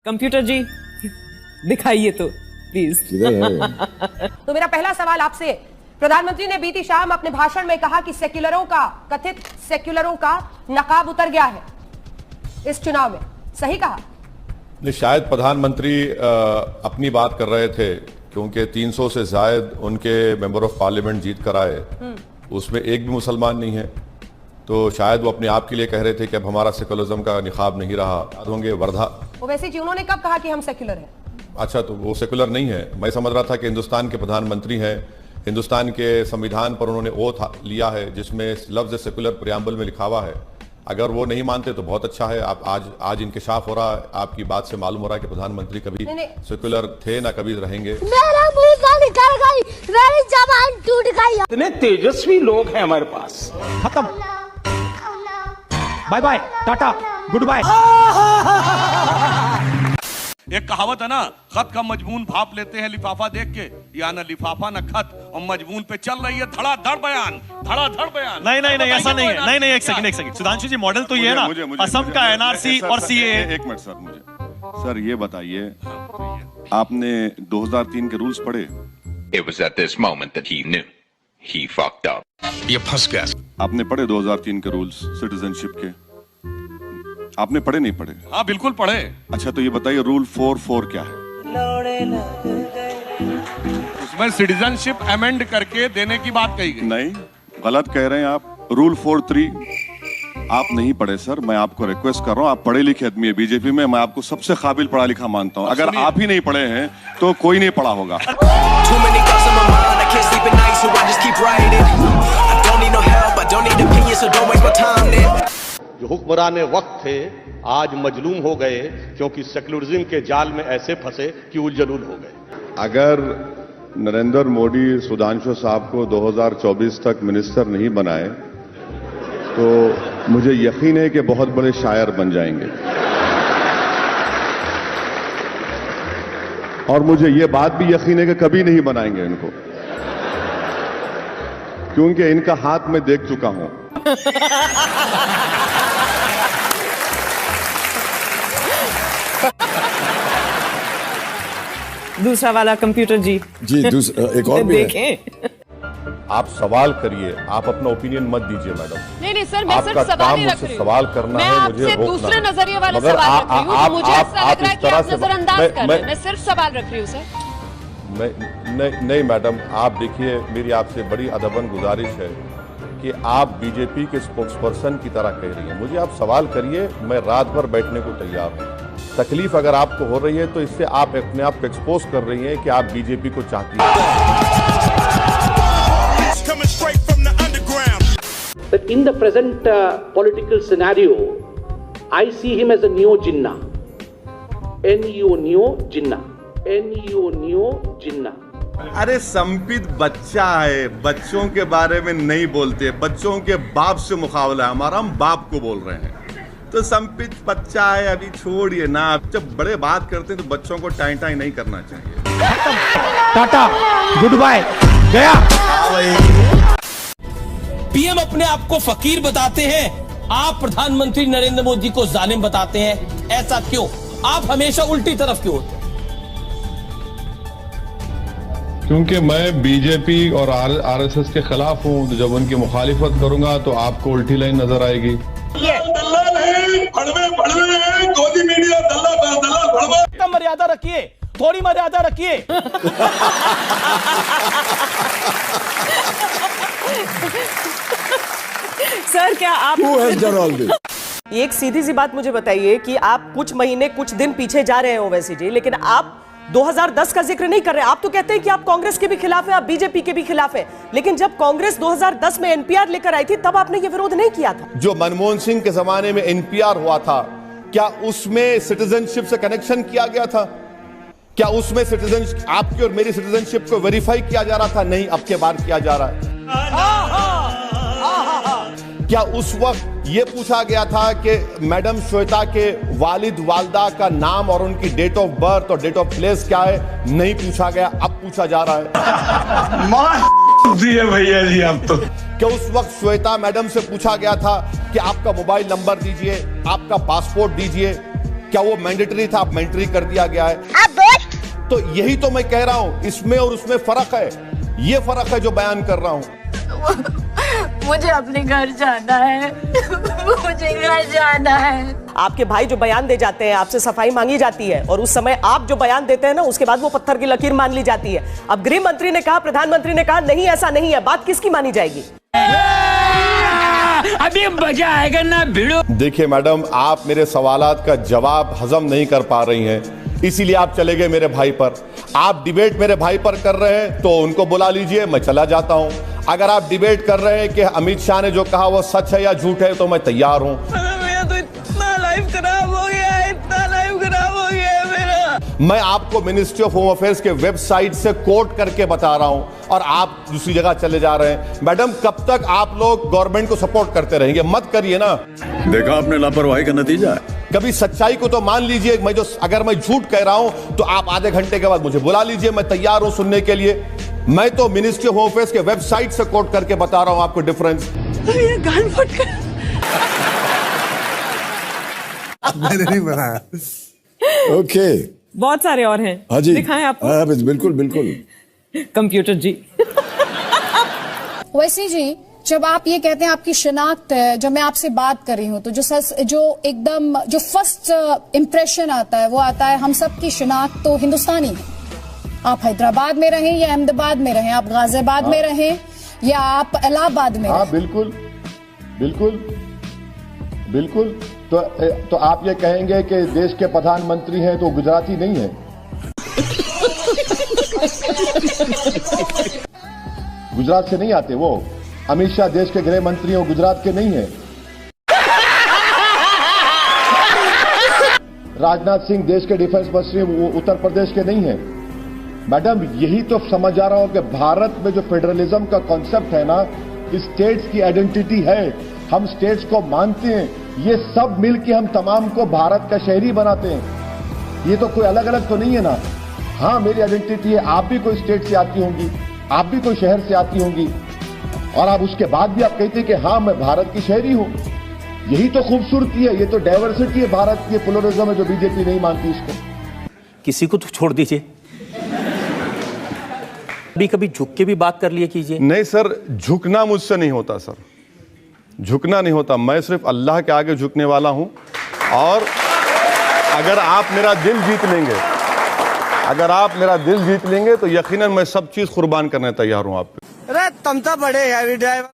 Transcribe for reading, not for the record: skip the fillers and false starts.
Computer जी दिखाइए तो please. तो मेरा पहला सवाल आपसे, प्रधानमंत्री ने बीती शाम अपने भाषण में कहा कि कथित सेक्युलरों का नकाब उतर गया है इस चुनाव में, सही कहा? नहीं, शायद प्रधानमंत्री अपनी बात कर रहे थे क्योंकि 300 से ज्यादा उनके मेंबर ऑफ पार्लियामेंट जीत कर आए, उसमें एक भी मुसलमान नहीं है, तो शायद वो अपने आप के लिए कह रहे थे कि अब हमारा सेकुलरिज्म का निखाब नहीं रहा। होंगे वर्धा वैसे जी उन्होंने कब कहा कि हम सेक्युलर हैं? अच्छा, तो वो सेकुलर नहीं है। मैं समझ रहा था कि हिंदुस्तान के प्रधानमंत्री हैं, हिंदुस्तान के संविधान पर उन्होंने ओथ लिया है जिसमें लफ्ज सेकुलर प्रियम्बल में लिखा हुआ है। अगर वो नहीं मानते तो बहुत अच्छा है। आप आज इंकशाफ हो रहा है, आपकी बात से मालूम हो रहा है कि प्रधानमंत्री कभी सेकुलर थे ना कभी रहेंगे। मेरा मुंह से निकल गई, मेरी जबान टूट गई। इतने तेजस्वी लोग हैं हमारे पास। खत्म, bye bye, tata, goodbye. एक कहावत है ना, खत का मजमून भाप लेते हैं लिफाफा देख के, या ना लिफाफा ना खत, और मजमून पे चल रही है धड़ाधड़ बयान। नहीं ऐसा नहीं है। नहीं एक सेकंड सुधांशु जी, मॉडल तो ये है ना असम का एनआरसी और सीए। एक मिनट सर, ये बताइए आपने 2003 के रूल्स पढ़े? It was at this moment that he knew he fucked up. ये फंस गया। आपने पढ़े 2003 के रूल्स सिटीजनशिप के? आपने पढ़े नहीं पढ़े? हाँ बिल्कुल पढ़े। अच्छा, तो ये बताइए रूल 4 क्या है? उसमें सिटीजनशिप अमेंड करके देने की बात कही गई। नहीं, गलत कह रहे हैं आप। रूल 4.3 आप नहीं पढ़े सर। मैं आपको रिक्वेस्ट कर रहा हूँ, आप पढ़े लिखे आदमी है बीजेपी में, मैं आपको सबसे काबिल पढ़ा लिखा मानता हूँ। अगर आप ही नहीं पढ़े हैं तो कोई नहीं पढ़ा होगा। जो हुक्मरान वक्त थे आज मजलूम हो गए क्योंकि सेकुलरिज्म के जाल में ऐसे फंसे कि उलझलूल हो गए। अगर नरेंद्र मोदी सुधांशु साहब को 2024 तक मिनिस्टर नहीं बनाए तो मुझे यकीन है कि बहुत बड़े शायर बन जाएंगे। और मुझे यह बात भी यकीन है कि कभी नहीं बनाएंगे इनको, क्योंकि इनका हाथ मैं देख चुका हूं। दूसरा वाला कंप्यूटर जी एक और भी देखें। आप सवाल करिए, आप अपना ओपिनियन मत दीजिए मैडम। नहीं सर, मैं सिर्फ सवाल ही रख रही हूँ। सवाल करना मैं है, मुझे आपसे दूसरे नजरिए वाला सवाल रख रही हूँ। मुझे ऐसा लग रहा है कि आप नजरअंदाज कर रहे हैं। मैं सिर्फ सवाल रख रही हूँ सर। नहीं मैडम, आप देखिए, मेरी आपसे बड़ी अदबन गुजारिश है कि आप बीजेपी के स्पोक्सपर्सन की तरह कह रही हैं। मुझे आप सवाल करिए, मैं रात भर बैठने को तैयार हूं। तकलीफ अगर आपको हो रही है तो इससे आप अपने आप को एक्सपोज कर रही हैं कि आप बीजेपी को चाहती हैं। But in the present political scenario, I see him as a neo Jinnah. Neo Jinnah. अरे संपित बच्चा है, बच्चों के बारे में नहीं बोलते, बच्चों के बाप से मुकाबला है हमारा, हम बाप को बोल रहे हैं। तो संपित बच्चा है, अभी छोड़िए ना। जब बड़े बात करते हैं तो बच्चों को टाई नहीं करना चाहिए। टाटा, गुड बाय, गया। पीएम अपने आप को फकीर बताते हैं, आप प्रधानमंत्री नरेंद्र मोदी को जालिम बताते हैं। ऐसा क्यों? आप हमेशा उल्टी तरफ क्यों होते? क्योंकि मैं बीजेपी और आरएसएस के खिलाफ हूं। जब उनकी मुखालिफत करूंगा तो आपको उल्टी लाइन नजर आएगी। मर्यादा रखिए, थोड़ी मर्यादा रखिए। सर क्या आप एक सीधी सी बात मुझे बताइए कि आप कुछ महीने कुछ दिन पीछे जा रहे हैं ओवैसी जी, लेकिन आप 2010 का जिक्र नहीं कर रहे। आप तो कहते हैं कि आप कांग्रेस के भी खिलाफ हैं, आप बीजेपी के भी खिलाफ हैं, लेकिन जब कांग्रेस 2010 में एनपीआर लेकर आई थी तब आपने ये विरोध नहीं किया था। जो मनमोहन सिंह के जमाने में एनपीआर हुआ था, क्या उसमें सिटीजनशिप से कनेक्शन किया गया था? क्या उसमें सिटीजनशिप, आपकी और मेरी सिटीजनशिप को वेरीफाई किया जा रहा था? नहीं, अब के बार किया जा रहा है। क्या उस वक्त ये पूछा गया था कि मैडम श्वेता के वालिद वालदा का नाम और उनकी डेट ऑफ बर्थ और डेट ऑफ प्लेस क्या है? नहीं पूछा गया, अब पूछा जा रहा है। भैया जी आप तो। क्या उस वक्त श्वेता मैडम से पूछा गया था कि आपका मोबाइल नंबर दीजिए, आपका पासपोर्ट दीजिए? क्या वो मैंडेटरी था? अब मैंडेटरी कर दिया गया है। तो यही तो मैं कह रहा हूं, इसमें और उसमें फर्क है। ये फर्क है जो बयान कर रहा हूं। मुझे अपने घर जाना है। मुझे घर जाना है। आपके भाई जो बयान दे जाते हैं, आपसे सफाई मांगी जाती है, और उस समय आप जो बयान देते हैं ना, उसके बाद वो पत्थर की लकीर मान ली जाती है। अब गृह मंत्री ने कहा, प्रधानमंत्री ने कहा, नहीं ऐसा नहीं है, बात किसकी मानी जाएगी? अभी मजा आएगा ना भिड़ो। देखिए मैडम, आप मेरे सवालात का जवाब हजम नहीं कर पा रही हैं, इसीलिए आप चले गए मेरे भाई पर। आप डिबेट मेरे भाई पर कर रहे हैं तो उनको बुला लीजिए, मैं चला जाता हूं। अगर आप डिबेट कर रहे हैं कि अमित शाह ने जो कहा वो सच है या झूठ है, तो मैं तैयार हूं। मेरा तो इतना लाइफ खराब हो गया है, इतना लाइफ खराब हो गया है मेरा। मैं आपको मिनिस्ट्री ऑफ होम अफेयर्स के वेबसाइट से कोट करके बता रहा हूं, और आप दूसरी जगह चले जा रहे हैं। मैडम, कब तक आप लोग गवर्नमेंट को सपोर्ट करते रहेंगे? मत करिए ना। देखा आपने लापरवाही का नतीजा है। कभी सच्चाई को तो मान लीजिए। अगर मैं झूठ कह रहा हूं तो आप आधे घंटे के बाद मुझे बुला लीजिए, मैं तैयार हूं सुनने के लिए। मैं तो मिनिस्ट्री ऑफ होम अफेयर्स के वेबसाइट से कोट करके बता रहा हूं आपको डिफरेंस। मैंने नहीं बनाया। ओके, बहुत सारे और हैं। हाँ जी, दिखाएं आपको। हाँ, बिल्कुल बिल्कुल। कंप्यूटर जी। वैसे जी, जब आप ये कहते हैं आपकी शिनाख्त है, जब मैं आपसे बात कर रही हूँ तो जो एकदम जो फर्स्ट इंप्रेशन आता है वो आता है, हम सब की शिनाख्त तो हिंदुस्तानी है। आप हैदराबाद में रहें या अहमदाबाद में रहें, आप गाजियाबाद में रहें या आप इलाहाबाद में रहें। बिल्कुल बिल्कुल बिल्कुल। तो आप ये कहेंगे कि देश के प्रधानमंत्री हैं तो गुजराती नहीं है? गुजरात से नहीं आते वो। अमित शाह देश के गृह मंत्री हो, गुजरात के नहीं है। राजनाथ सिंह देश के डिफेंस मंत्री वो उत्तर प्रदेश के नहीं है। मैडम, यही तो समझ आ रहा हूं कि भारत में जो फेडरलिज्म का कॉन्सेप्ट है ना, स्टेट्स की आइडेंटिटी है, हम स्टेट्स को मानते हैं, ये सब मिलके हम तमाम को भारत का शहरी बनाते हैं। ये तो कोई अलग अलग तो नहीं है ना। हाँ, मेरी आइडेंटिटी है, आप भी कोई स्टेट से आती होंगी, आप भी कोई शहर से आती होंगी, और आप उसके बाद भी आप कहते हैं कि हाँ मैं भारत की शहरी हूं। यही तो खूबसूरती है, ये तो डाइवर्सिटी है भारत की, प्लुरलिज्म है जो बीजेपी नहीं मानती इसको। किसी को तो छोड़ दीजिए, कभी कभी झुक के भी बात कर लिया कीजिए। नहीं सर, झुकना मुझसे नहीं होता सर, झुकना नहीं होता। मैं सिर्फ अल्लाह के आगे झुकने वाला हूं, और अगर आप मेरा दिल जीत लेंगे, अगर आप मेरा दिल जीत लेंगे तो यकीनन मैं सब चीज कुर्बान करने तैयार हूं आप पे। अरे तुम तो बड़े हैवी ड्राइवर।